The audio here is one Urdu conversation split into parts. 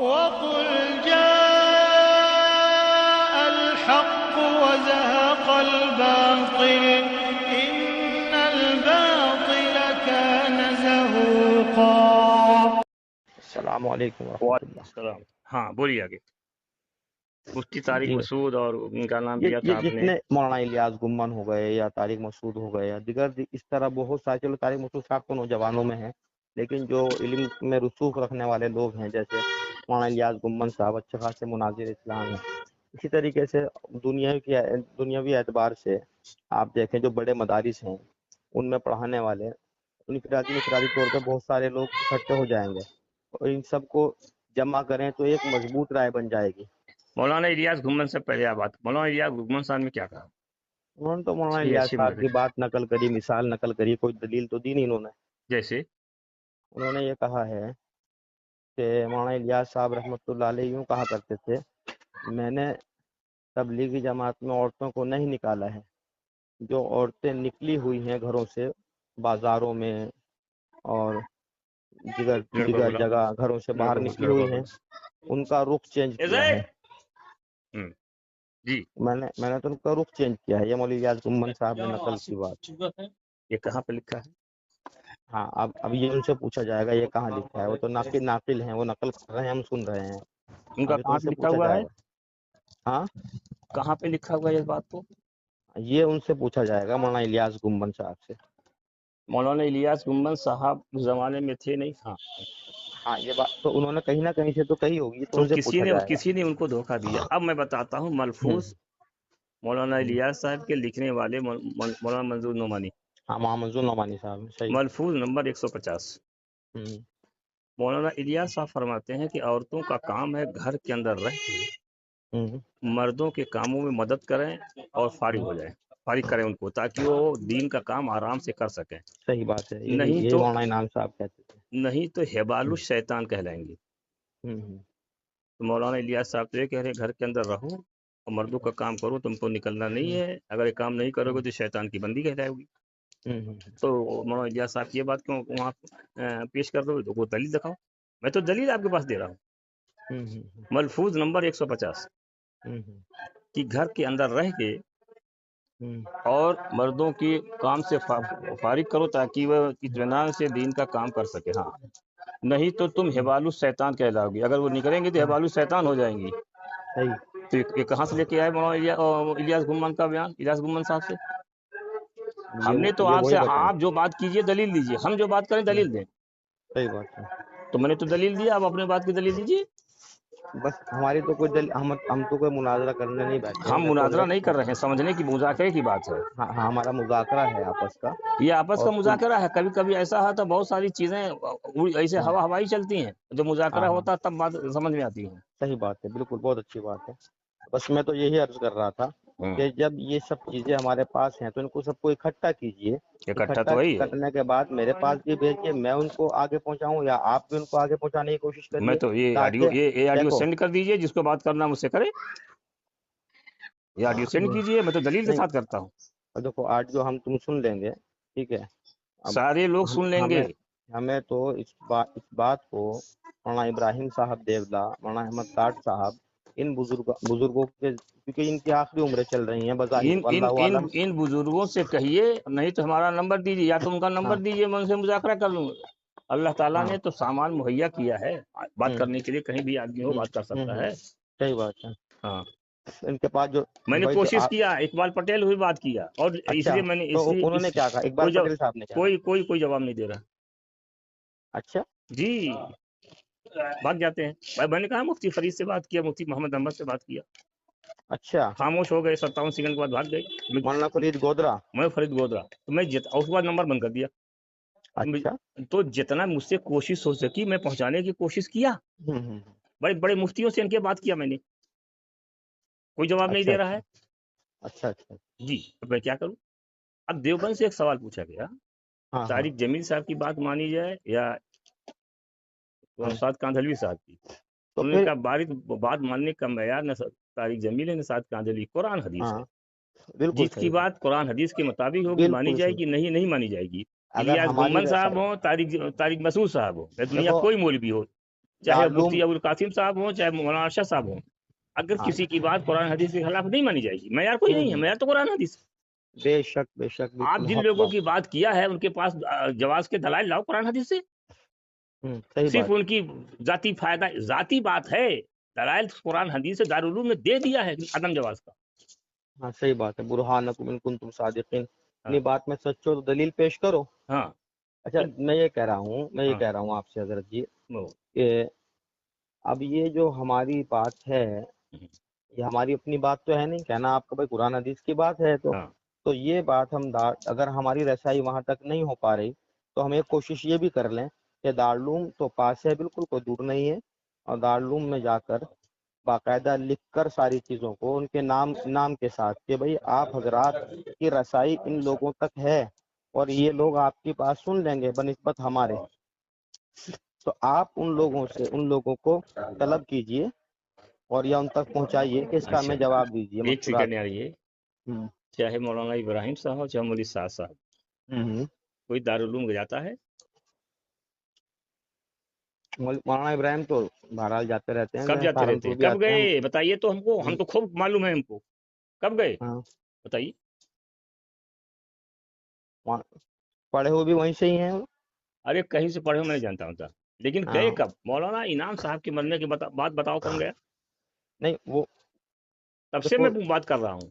وقل جاء الحق وزهق الباطل إن الباطل كان زهوقا۔ السلام علیکم ورحمۃ وعلیکم اللہ۔ السلام۔ ہاں بولیے آگے۔ مفتی طارق جی مسعود اور ان کا نام یہ لیا تھا آپ نے۔ جتنے مولانا الیاس گمن ہو گئے یا طارق مسعود ہو گئے یا دیگر اس طرح بہت سارے، چلو طارق مسعود صاحب تو نوجوانوں میں ہیں، لیکن جو علم میں رسوخ رکھنے والے لوگ ہیں جیسے مولانا الیاس گمن صاحب اچھے خاصے مناظر اسلام ہیں۔ اسی طریقے سے دنیاوی اعتبار سے آپ دیکھیں جو بڑے مدارس ہیں ان میں پڑھانے والے انفرادی طور پہ بہت سارے لوگ اکٹھے ہو جائیں گے اور ان سب کو جمع کریں تو ایک مضبوط رائے بن جائے گی۔ مولانا الیاس گھمن سے پہلے آپ بات، مولانا الیاس گھمن صاحب نے کیا کہا؟ انہوں نے تو مولانا یہ الیاس اچھی صاحب بات کی ہے۔ بات نقل کری، مثال نقل کری، کوئی دلیل تو دی نہیں انہوں نے۔ جیسے انہوں نے یہ کہا ہے کہ مولانا الیاس صاحب رحمۃ اللہ علیہ یوں کہا کرتے تھے، میں نے تبلیغی جماعت میں عورتوں کو نہیں نکالا ہے، جو عورتیں نکلی ہوئی ہیں گھروں سے، بازاروں میں اور لڑکوں دیگر بولا، جگہ گھروں سے باہر نکلی ہوئی ہیں، ان کا رخ چینج کیا ہے۔ جی میں نے تو ان کا رخ چینج کیا ہے، یہ مولوی الیاس گمن صاحب نے نقل کی بات۔ یہ کہاں پہ لکھا ہے؟ ہاں اب یہ ان سے پوچھا جائے گا یہ کہاں لکھا ہے، وہ تو ناقل ہیں، وہ نقل کر رہے ہیں، ہم سن رہے ہیں، ان کا ابھی تو کہاں ان پہ سے لکھا پوچھا ہوا ہے؟ جائے گا۔ ہاں کہاں پہ لکھا ہوا ہے اس بات کو؟ یہ ان سے پوچھا جائے گا مولانا الیاس گمن صاحب سے۔ مولانا الیاس گھمن صاحب اس زمانے میں تھے نہیں؟ ہاں۔ ہاں یہ بات تو انہوں نے کہیں نہ کہیں سے تو کہی ہوگی، تو تو ان سے پوچھا جائے گا۔ کسی نے ان کو دھوکہ دیا۔ اب میں بتاتا ہوں ملفوظ مولانا الیاس صاحب کے لکھنے والے مولانا منظور نعمانی، ہاں محمد نعمانی صاحب صحیح۔ ملفوظ نمبر 150۔ مولانا الیاس صاحب فرماتے ہیں کہ عورتوں کا کام ہے گھر کے اندر رہ کے مردوں کے کاموں میں مدد کریں اور فارغ ہو جائیں، فارغ کریں ان کو، تاکہ وہ دین کا کام آرام سے کر سکیں۔ صحیح بات ہے، یہی نہیں یہی تو مولانا انعام صاحب کہتے تھے۔ حبال الشیطان کہلائیں گے۔ تو مولانا الیاس صاحب تو یہ کہہ رہے ہیں گھر کے اندر رہو اور مردوں کا کام کرو، تم کو نکلنا نہیں ہے، اگر یہ کام نہیں کرو گے تو شیطان کی بندی کہلائے ہوگی۔ تو مولانا الیاس صاحب کی یہ بات کیوں وہاں پیش کر دو؟ تو وہ دلیل دکھاؤ، میں تو دلیل آپ کے پاس دے رہا ہوں۔ ملفوظ نمبر 150 کہ گھر کے اندر رہ کے اور مردوں کی کام سے فارغ کرو تاکہ وہ اطمینان سے دین کا کام کر سکے۔ ہاں، نہیں تو تم حبال الشیطان کہلاؤ گی، اگر وہ نکلیں گے تو حبال الشیطان ہو جائیں گی۔ تو یہ کہاں سے لے کے آئے مولانا الیاس گھمن کا بیان الیاس گھمن صاحب سے؟ ہم نے تو آپ سے، آپ جو بات کیجئے دلیل دیجئے، ہم جو بات کریں دلیل دیں۔ صحیح بات ہے، تو میں نے تو دلیل دیا، آپ اپنے بات کی دلیل دیجئے۔ بس ہماری تو کوئی ہم تو کوئی مناظرہ کرنے نہیں بیٹھے ہیں، ہم میں تو مناظرہ نہیں کر رہے ہیں، سمجھنے کی، مذاکرے کی بات ہے۔ ہاں ہمارا مذاکرہ ہے آپس کا، یہ آپس کا اور مذاکرہ ہے۔ کبھی کبھی ایسا ہے تو بہت ساری چیزیں ایسے ہوائی چلتی ہیں، جو مذاکرہ ہوتا ہے تب بات سمجھ میں آتی ہے۔ صحیح بات ہے، بالکل بہت اچھی بات ہے۔ بس میں تو یہی عرض کر رہا تھا کہ جب یہ سب چیزیں ہمارے پاس ہیں تو ان کو سب کو اکٹھا کیجئے، اکٹھا تو وہی ہے۔ کرنے کے بعد میرے پاس بھی بھیجیے، میں ان کو آگے پہنچاؤں یا آپ بھی ان کو آگے پہنچانے کی کوشش میں کریے، تو یہ آڈیو سینڈ کر دیجئے، جس کو بات کرنا مجھ سے کرے، یہ آڈیو سینڈ کیجئے، میں تو دلیل کے ساتھ کرتا ہوں۔ دیکھو آج جو ہم تم سن لیں گے، ٹھیک ہے، سارے لوگ سن لیں گے۔ ہمیں تو اس بات کو مولانا ابراہیم صاحب دیولا، مولانا احمد لاٹ صاحب، ان بزرگوں کے، کیونکہ ان کی آخری عمریں چل رہی ہیں بظاہر، واللہ عالم۔ ان بزرگوں سے کہیے، نہیں تو ہمارا نمبر دیجیے، یا تو ان کا نمبر دیجیے، میں ان سے مذاکرہ کر لوں گا۔ اللہ تعالیٰ نے تو سامان مہیا کیا ہے بات کرنے کے لیے، کہیں بھی آدمی ہو بات کر سکتا ہے۔ صحیح بات ہے، ہاں، ان کے پاس جو میں نے کوشش کیا، اقبال پٹیل ہوئی بات کیا، اور اس لیے میں نے انہوں نے کیا کہا، اقبال پٹیل صاحب نے کیا کہا؟ کوئی جواب نہیں دے رہا۔ اچھا جی بھاگ جاتے ہیں۔ میں نے کہا مفتی فرید سے بات کیا، مفتی محمد احمد سے بات کیا، اچھا خاموش ہو گئے، 57 سیکنڈ کے بعد بھاگ گئے۔ مولانا فرید گودرا، میں فرید گودرا، تو میں اس کے بعد نمبر بند کر دیا۔ اچھا تو جتنا مجھ سے کوشش ہو سکی میں پہنچانے کی کوشش کیا، بڑے بڑے مفتیوں سے ان کے بات کیا میں نے، کوئی جواب نہیں دے رہا ہے۔ اچھا اچھا جی اب میں کیا کروں؟ اب دیوبند سے ایک سوال پوچھا گیا، طارق جمیل صاحب کی بات مانی جائے یا سعد کاندھلوی صاحب کی؟ انہوں نے کہا بات ماننے کا معیار نہ طارق جمیل ہے نہ سعد کاندھلوی، قرآن حدیث ہے۔ جس کی بات قرآن حدیث کے مطابق ہوگی مانی جائے گی، نہیں مانی جائے گی۔ الیاس گھمن صاحب ہوں، طارق مسعود صاحب ہو، دنیا کوئی مولوی ہو، چاہے دارالعلوم مفتی ابوالقاسم صاحب ہوں چاہے مولانا ارشد صاحب ہوں، اگر ہاں کسی کی بات قرآن حدیث کے خلاف نہیں مانی جائے گی، معیار کوئی نہیں ہے، معیار تو قرآن حدیث ہے۔ بے شک آپ بالکل جن حق لوگوں بات کی بات کیا ہے ان کے پاس جواز کے دلائل لاؤ قرآن حدیث سے، صحیح صرف بات ان کی ذاتی فائدہ ذاتی بات ہے، دلائل قرآن حدیث سے دارالعلوم نے دے دیا ہے عدم جواز کا۔ ہاں صحیح بات ہے، برہانکم ان کنتم صادقین، ہاں اپنی بات میں سچ ہو تو دلیل پیش کرو۔ ہاں اچھا میں یہ کہہ ہاں رہا ہوں آپ سے حضرت جی وہ کہ اب یہ جو ہماری بات ہے، یہ ہماری اپنی بات تو ہے نہیں، کہنا آپ کا بھائی قرآن حدیث کی بات ہے، ہاں تو یہ بات ہم اگر ہماری رسائی وہاں تک نہیں ہو پا رہی تو ہم ایک کوشش یہ بھی کر لیں کہ دارالعلوم تو پاس ہے، بالکل کوئی دور نہیں ہے، اور دارالعلوم میں جا کر باقاعدہ لکھ کر ساری چیزوں کو ان کے نام کے ساتھ کہ بھئی آپ حضرات کی رسائی ان لوگوں تک ہے اور یہ لوگ آپ کی بات سن لیں گے بنسبت ہمارے، تو آپ ان لوگوں کو طلب کیجئے اور یا ان تک پہنچائیے کہ اس کا ہمیں اچھا جواب دیجیے ایک مستورات۔ سیکنڈ آ رہی ہے، ہوں چاہے مولانا ابراہیم صاحب ہو چاہے مولوی سعد صاحب، ہوں کوئی دارالعلوم جاتا ہے؟ مولانا ابراہیم تو بہرحال جاتے رہتے ہیں، کب جاتے رہتے سہارنپور ہیں؟ بھی کب آتے ہیں۔ گئے بتائیے تو ہم کو، ہم تو خوب معلوم ہے ہم کو، کب گئے ہاں بتائیے؟ پڑھے ہوئے بھی وہیں سے ہی ہیں وہ۔ ارے کہیں سے پڑھے میں نہیں جانتا ہوں، لیکن ہاں گئے کب؟ مولانا انعام صاحب کے مرنے کے بعد بتاؤ کون گیا؟ نہیں وہ تب سے دیکھو میں بات کر رہا ہوں،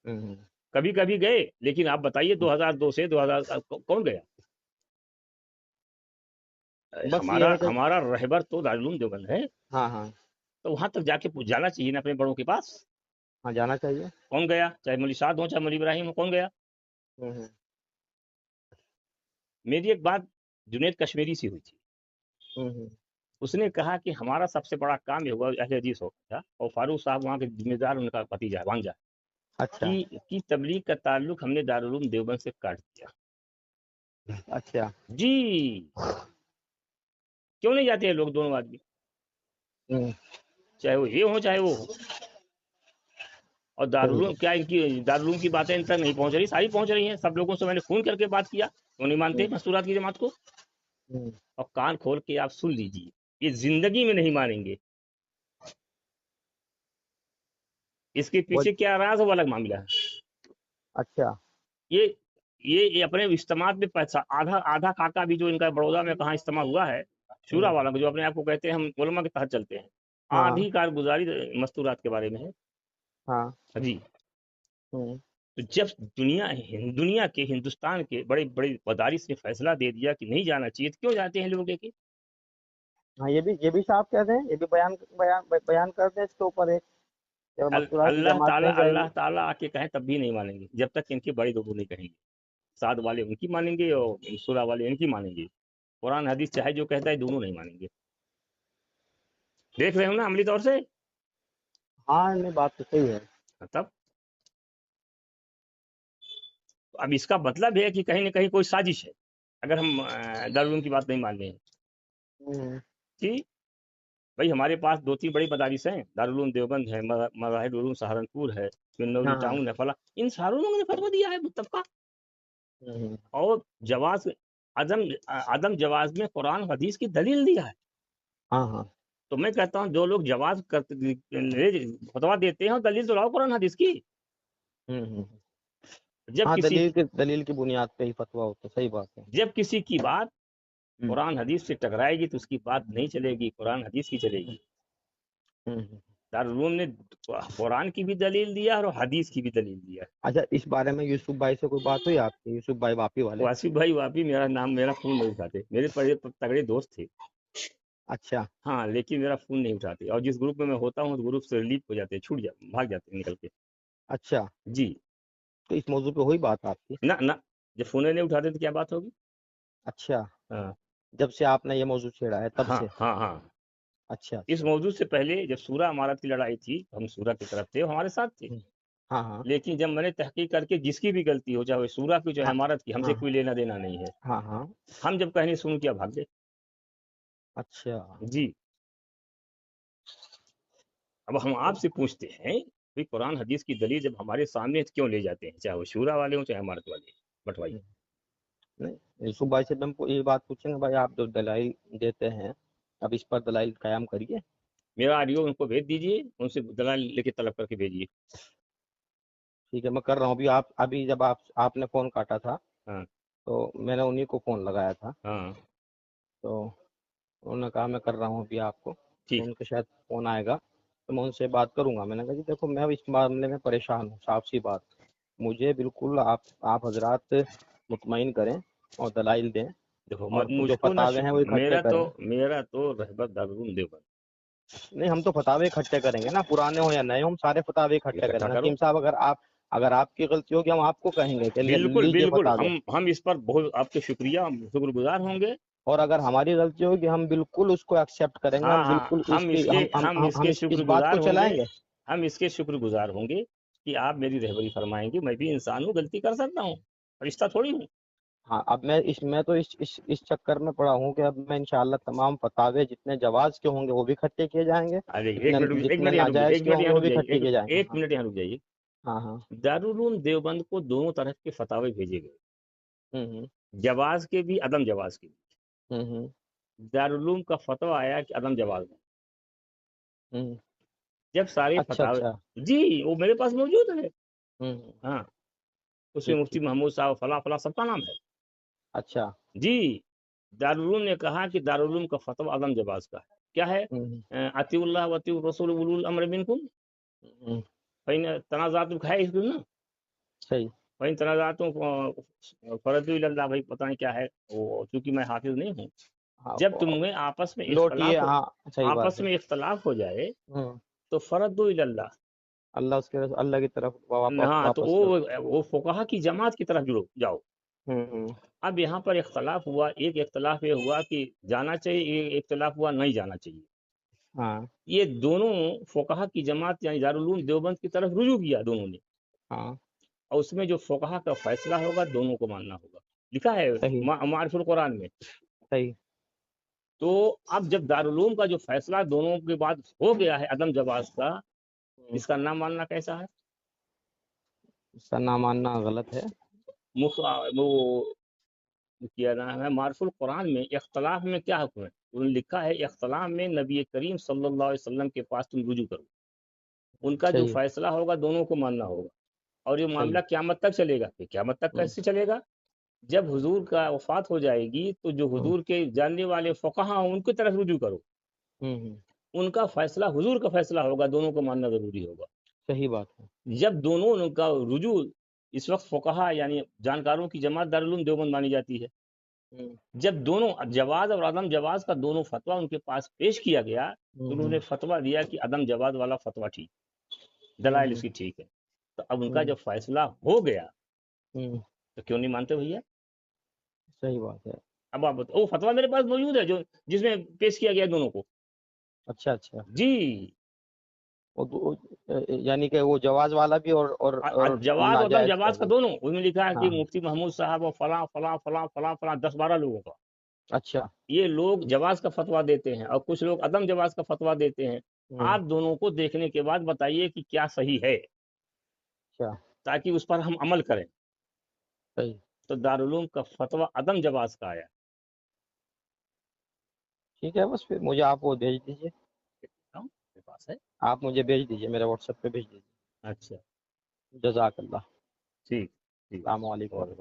ہوں، کبھی کبھی گئے، لیکن آپ بتائیے 2002 سے 2000 کون گیا؟ بس یہ ہے کہ ہمارا رہبر تو دارالعلوم دیوبند ہے، ہاں ہاں تو وہاں تک جا کے جانا چاہیے نا اپنے بڑوں کے پاس۔ ہاں جانا چاہیے۔ کون گیا؟ چاہے مولوی سعد ہو چاہے مولوی ابراہیم ہو، کون گیا؟ ہوں، میری ایک بات جنید کشمیری سے ہوئی تھی، ہوں، اس نے کہا کہ ہمارا سب سے بڑا کام یہ ہوا اہل حدیث ہو تھا، اور فاروق صاحب وہاں کے ذمہ دار ان کا بھتیجا وانجا اچھا کی تبلیغ کا تعلق ہم نے دارالعلوم دیوبند سے کاٹ دیا۔ اچھا جی کیوں نہیں جاتے ہیں لوگ دونوں آدمی، ہوں، چاہے وہ یہ ہو چاہے وہ ہو؟ اور صحیح دارالعلوم ہے۔ کیا ان کی دارالعلوم کی باتیں ان تک نہیں پہنچ رہی؟ ساری پہنچ رہی ہیں، سب لوگوں سے میں نے فون کر کے بات کیا، وہ نہیں مانتے مستورات کی جماعت کو۔ ہوں، اور کان کھول کے آپ سن لیجیے، یہ زندگی میں نہیں مانیں گے، اس کے وہ پیچھے کیا راز ہے وہ الگ معاملہ ہے۔ اچھا یہ اپنے اجتماعات میں پیسہ آدھا خاکہ بھی جو ان کا بڑودا میں کہاں اجتماع ہوا ہے شورا والا کو، جو اپنے آپ کو کہتے ہیں ہم علماء کے تحت چلتے ہیں، ہاں آدھی کارگزاری مستورات کے بارے میں ہے۔ ہاں جی ہوں، تو جب دنیا کے ہندوستان کے بڑے بڑے مدارس نے فیصلہ دے دیا کہ نہیں جانا چاہیے، تو کیوں جاتے ہیں لوگ؟ دیکھیں ہاں یہ بھی صاحب کہتے ہیں، یہ بھی بیان کرتے ہیں اس کے اوپر ایک کہ مستورات کی جماعت نہیں جائے اللہ گی۔ تعالیٰ آ کے کہیں تب بھی نہیں مانیں گے، جب تک ان کے بڑے لوگوں نہیں کہیں گے۔ سعد والے ان کی مانیں گے اور سورہ والے ان کی مانیں گے، قرآن حدیث چاہے جو کہتا ہے دونوں نہیں مانیں گے۔ دیکھ رہے ہو نا عملی طور سے؟ ہاں نہیں بات تو صحیح ہے۔ تب اب اس کا مطلب ہے کہ کہیں نہ کہیں کوئی سازش ہے اگر ہم دارالعلوم کی بات نہیں مان رہے ہیں۔ ہوں، کہ بھائی ہمارے پاس 2-3 بڑی مدارس ہیں، دارالعلوم دیوبند ہے، مظاہر العلوم سہارنپور ہے، ہاں نوری ہاں ٹاؤن ہے، فلاں، ان ساروں لوگوں نے فتویٰ دیا ہے متفقہ، ہوں، اور جواز عدم جواز میں قرآن حدیث کی دلیل دیا ہے۔ ہاں ہاں تو میں کہتا ہوں جو لوگ جواز فتویٰ دیتے ہیں دلیل تو لاؤ قرآن حدیث کی۔ ہوں، جب ہاں کسی دلیل کی بنیاد پہ ہی فتویٰ ہوتا ہے، صحیح بات ہے۔ جب کسی کی بات ہوں، قرآن حدیث سے ٹکرائے گی تو اس کی بات نہیں چلے گی، قرآن حدیث کی چلے گی۔ ہوں، دارالعلوم نے قرآن کی بھی دلیل دیا اور حدیث کی بھی دلیل دیا۔ اچھا اس بارے میں یوسف بھائی سے کوئی بات ہوئی آپ کی؟ یوسف بھائی واپی والے؟ واسف بھائی واپی میرا فون نہیں اٹھاتے، میرے بڑے تگڑے دوست تھے، اچھا ہاں، لیکن میرا فون نہیں اٹھاتے، اور جس گروپ میں ہوتا ہوں اس گروپ سے ریلیو ہو جاتے ہیں، بھاگ جاتے ہیں نکل کے۔ اچھا جی تو اس موضوع پہ ہوئی بات آپ کی؟ نہ جب فون نہیں اٹھاتے تو کیا بات ہوگی؟ اچھا ہاں جب سے آپ نے یہ موضوع چھیڑا ہے تب ہاں سے؟ ہاں ہاں اچھا اس اچھا موضوع سے پہلے جب سورہ امارت کی لڑائی تھی ہم سورہ کی طرف تھے، وہ ہمارے ساتھ تھے، ہاں ہاں لیکن جب میں نے تحقیق کر کے جس کی بھی غلطی ہو چاہے سورہ کی چاہے ہاں امارت کی، ہم سے ہاں کوئی لینا دینا نہیں ہے، ہاں ہاں ہم جب کہنے سن کیا بھاگ گئے۔ اچھا جی اب ہم آپ سے پوچھتے ہیں کہ قرآن حدیث کی دلیل جب ہمارے سامنے ہے تو کیوں لے جاتے ہیں، چاہے وہ شورا والے ہوں چاہے امارت والے بٹوائی۔ نہیں یوسف بھائی سے ہم کو یہ بات پوچھیں گے، بھائی آپ جو دلائی دیتے ہیں اب اس پر دلائل قیام کریے. میرا آڈیو ان کو بھیج دیجیے، ان سے دلائل لے کے طلب کر کے بھیجیے. ٹھیک ہے میں کر رہا ہوں. ابھی جب آپ نے فون کاٹا تھا ہاں تو میں نے انہیں کو فون لگایا تھا، ہاں تو انہوں نے کہا میں کر رہا ہوں ابھی آپ کو، تو ٹھیک. ان کے شاید فون آئے گا تو میں ان سے بات کروں گا. میں نے کہا جی دیکھو میں اس معاملے میں پریشان ہوں، صاف سی بات. مجھے بالکل آپ حضرات مطمئن کریں اور دلائل دیں، دیکھو اور جو مجھ کو نہ فتاوے ہیں وہ اکٹھے کریں. میرا تو رہبت دارالعلوم دیوبند نہیں ہم تو فتاوے اکٹھے کریں گے نا، پرانے ہو یا نئے ہو، ہم سارے فتاوے اکٹھے کریں اکٹھا گے. کرو. حکیم صاحب اگر آپ کی غلطی ہوگی ہم آپ کو کہیں گے کہ بالکل لیجئے بالکل، فتاوے، ہم اس پر بہت آپ کے شکر گزار ہوں گے. اور اگر ہماری غلطی ہوگی ہم بالکل اس کو ایکسیپٹ کریں گے. ہاں ہم ہاں، بالکل اس ہم کی اس کے ہم اس کے اس شکر بات گزار کو ہوں گے. چلائیں گے. ہم اس کے شکر گزار ہوں گے کہ آپ میری رہبری فرمائیں گے. میں بھی انسان ہوں، غلطی کر سکتا ہوں، فرشتہ تھوڑی ہوں. ہاں اب میں تو اس چکر میں پڑا ہوں کہ اب میں انشاءاللہ تمام فتاوے جتنے جواز کے ہوں گے وہ بھی اکٹھے کیے جائیں گے، ارے ایک جتنے منٹ یہاں رک جائیے، ناجائز کے ہوں گے وہ بھی اکٹھے کیے جائیں گے. ایک منٹ یہاں رک جائیے. ہاں ہاں دارالعلوم دیوبند کو دونوں طرح کے فتاوے بھیجے گئے، ہوں جواز کے بھی عدم جواز کے بھی. ہوں دارالعلوم کا فتویٰ آیا کہ عدم جواز ہے. ہوں جب سارے اچھا فتاوے، اچھا جی وہ میرے پاس موجود ہے. ہوں ہاں اس میں ٹھیک مفتی ٹھیک محمود صاحب فلاں فلاں سب کا نام ہے. اچھا جی دارالعلوم نے کہا کہ دارالعلوم کا فتویٰ عدم جواز کا ہے. کیا ہے؟ ہوں اطیع اللہ و اطیع الرسول اولو الامر منکم ہوں فإن تنازعتم ہے اس میں نا، صحیح. فإن تنازعتم فردوا الی اللہ. بھائی پتہ نہیں کیا ہے وہ، چونکہ میں حافظ نہیں ہوں. ہاں جب تم میں آپس میں لوٹیے، ہاں صحیح بات ہے. اختلاف ہو جائے ہوں تو فردوا الی اللہ. اللہ کی طرف ہاں تو واپس کرو. وہ فقہا کی جماعت کی طرف جاؤ. ہوں اب یہاں پر اختلاف ہوا. ایک اختلاف یہ ہوا کہ جانا چاہیے، ایک اختلاف ہوا نہیں جانا چاہیے. ہاں یہ دونوں فقہا کی جماعت یعنی دارالعلوم دیوبند کی طرف رجوع کیا دونوں نے، ہاں اور اس میں جو فقہا کا فیصلہ ہوگا دونوں کو ماننا ہوگا. لکھا ہے صحیح معارف القرآن میں. صحیح. تو اب جب دارالعلوم کا جو فیصلہ دونوں کے بعد ہو گیا ہے عدم جواز کا، اس کا نہ ماننا کیسا ہے؟ اس کا نہ ماننا غلط ہے. وہ کیا نام ہے معارف القرآن میں اختلاف میں کیا حکم ہے؟ انہوں نے لکھا ہے اختلاف میں نبی کریم صلی اللہ علیہ وسلم کے پاس تم رجوع کرو، ان کا جو صحیح فیصلہ ہوگا دونوں کو ماننا ہوگا. اور یہ معاملہ صحیح. قیامت تک چلے گا. قیامت تک کیسے چلے گا؟ جب حضور کا وفات ہو جائے گی تو جو حضور کے جاننے والے فقہا ہیں ان کی طرف رجوع کرو. ان کا فیصلہ حضور کا فیصلہ ہوگا، دونوں کو ماننا ضروری ہوگا. صحیح بات ہے. جب دونوں کا رجوع، اس وقت فقہا یعنی جانکاروں کی جماعت دارالعلوم دیوبند مانی جاتی ہے. جب دونوں جواز اور عدم جواز کا دونوں فتویٰ ان کے پاس پیش کیا گیا تو انہوں نے فتویٰ دیا کہ عدم جواز والا فتویٰ ٹھیک، دلائل اس کی ٹھیک ہے. تو اب ان کا جب فیصلہ ہو گیا تو کیوں نہیں مانتے بھیا؟ صحیح بات ہے. اب آپ وہ فتویٰ میرے پاس موجود ہے جو جس میں پیش کیا گیا دونوں کو. اچھا اچھا. جی یعنی کہ وہ جواز والا بھی اور جواز عدم ناجائز کا جواز کا بھی. دونوں. اس میں لکھا ہے کہ ہاں مفتی محمود صاحب اور فلاں فلاں فلاں فلاں فلاں 10-12 لوگوں کا. اچھا. یہ لوگ جواز کا فتویٰ دیتے ہیں اور کچھ لوگ عدم جواز کا فتویٰ دیتے ہیں. آپ دونوں کو دیکھنے کے بعد بتائیے کہ کیا صحیح ہے، اچھا تاکہ اس پر ہم عمل کریں. صحیح. تو دارالعلوم کا فتویٰ عدم جواز کا آیا. ٹھیک ہے بس پھر مجھے آپ وہ بھیج دیجیے. میرے پاس ہے. آپ مجھے بھیج دیجیے، میرے واٹس ایپ پہ بھیج دیجیے. اچھا جزاک اللہ. ٹھیک. السلام علیکم.